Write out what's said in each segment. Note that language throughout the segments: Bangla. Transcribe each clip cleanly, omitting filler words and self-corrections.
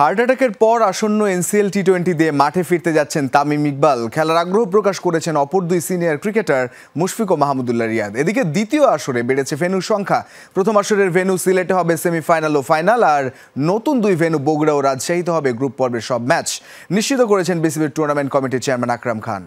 হার্ট অ্যাটাকের পর আসন্ন এনসিএল টি-20 দিয়ে মাঠে ফিরতে যাচ্ছেন তামিম ইকবাল। খেলার আগ্রহ প্রকাশ করেছেন অপর দুই সিনিয়র ক্রিকেটার মুশফিক ও মাহমুদুল্লাহ রিয়াদ। এদিকে দ্বিতীয় আসরে বেড়েছে ভেন্যুর সংখ্যা। প্রথম আসরের ভেন্যু সিলেটে হবে সেমিফাইনাল ও ফাইনাল, আর নতুন দুই ভেন্যু বগুড়া ও রাজশাহীতে হবে গ্রুপ পর্বের সব ম্যাচ। নিশ্চিত করেছেন বিসিবির টুর্নামেন্ট কমিটির চেয়ারম্যান আকরাম খান।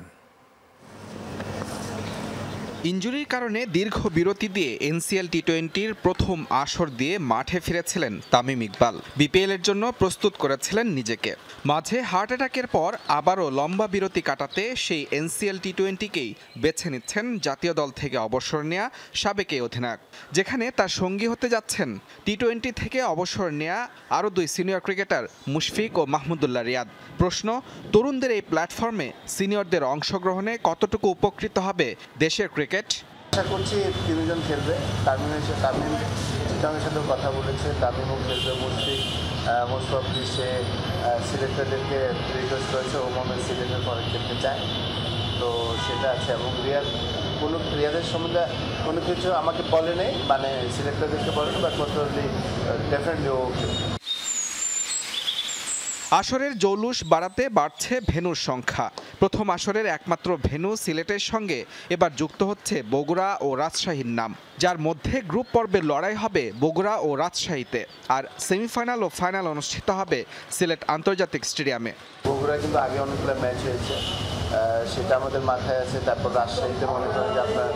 ইনজুরির কারণে দীর্ঘ বিরতি দিয়ে এনসিএল টি-20-র প্রথম আসর দিয়ে মাঠে ফিরেছিলেন তামিম ইকবাল। বিপিএল এর জন্য প্রস্তুত করেছিলেন নিজেকে। মাঝে হার্ট অ্যাটাকের পর আবারও লম্বা বিরতি কাটাতে সেই এনসিএল টি-20কেই বেছে নিচ্ছেন জাতীয় দল থেকে অবসর নেয়া সাবেক এই অধিনায়ক, যেখানে তার সঙ্গী হতে যাচ্ছেন টি-20 থেকে অবসর নেয়া আরও দুই সিনিয়র ক্রিকেটার মুশফিক ও মাহমুদুল্লাহ রিয়াদ। প্রশ্ন, তরুণদের এই প্ল্যাটফর্মে সিনিয়রদের অংশগ্রহণে কতটুকু উপকৃত হবে দেশের ক্রিকেট? আশা করছি তিনজন খেলবে। তামিম চিটাংয়ের সাথেও কথা বলেছে, তামিমও খেলবে। মুশফিক সে সিলেক্টরদেরকে রিকোয়েস্ট করেছে ও মনে সিলেক্টের পরে খেলতে চায়, তো সেটা আছে। এবং রিয়াদের সম্বন্ধে কোনো কিছু আমাকে বলে নেই, মানে সিলেক্টরদেরকে বলে না, বাট ডেফিনেটলি ও খেলবে। আসরের জৌলুস বাড়াতে বাড়ছে ভেন্যুর সংখ্যা। প্রথম আসরের একমাত্র ভেন্যু সিলেটের সঙ্গে এবার যুক্ত হচ্ছে বগুড়া ও রাজশাহীর নাম, যার মধ্যে গ্রুপ পর্বের লড়াই হবে বগুড়া ও রাজশাহীতে, আর সেমিফাইনাল ও ফাইনাল অনুষ্ঠিত হবে সিলেট আন্তর্জাতিক স্টেডিয়ামে। বগুড়া কিন্তু আগে অনেকগুলো ম্যাচ হয়েছে, সেটা আমাদের মাথায় আছে। তারপর রাজশাহীতে মনে করেন যে আপনার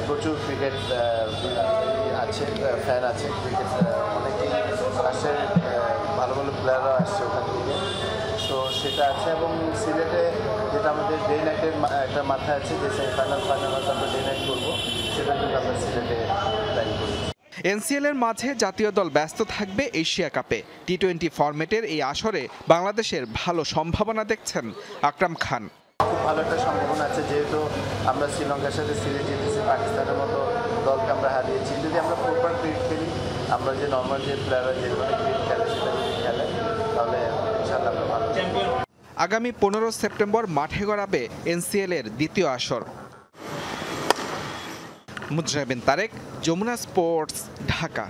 প্রচুর ক্রিকেট আছে, ফ্যান আছে, ক্রিকেট অনেকেই আসে, ভালো ভালো প্লেয়াররা আসছে ওখান থেকে, তো সেটা আছে। এবং সিলেটে যেটা আমাদের ডে নাইটের একটা মাথায় আছে, যে সেমিফাইনাল ফাইনাল হয়তো আমরা ডে নাইট করবো, সেটা কিন্তু আমরা সিলেটে প্ল্যান করি। এনসিএল এর মাঝে জাতীয় দল ব্যস্ত থাকবে এশিয়া কাপে। টি-20 ফরম্যাটের এই আসরে বাংলাদেশের ভালো সম্ভাবনা দেখছেন আকরাম খান। খুব ভালো একটা সম্ভাবনা আছে, যেহেতু আমরা শ্রীলঙ্কার সাথে সিরিজ জিতেছি, পাকিস্তানের মতো দলকে আমরা হারিয়েছি। যদি আমরা প্রপার ক্রিকেট খেলি, আমরা যে নর্মাল যে প্লেয়াররা যেভাবে ক্রিকেট খেলে সেটা যদি খেলে, তাহলে ইনশাআল্লাহ আমরা ভালো। আগামী 15 সেপ্টেম্বর মাঠে গড়াবে এনসিএল এর দ্বিতীয় আসর। মুজরাবিন তারেক, যমুনা স্পোর্টস, ঢাকা।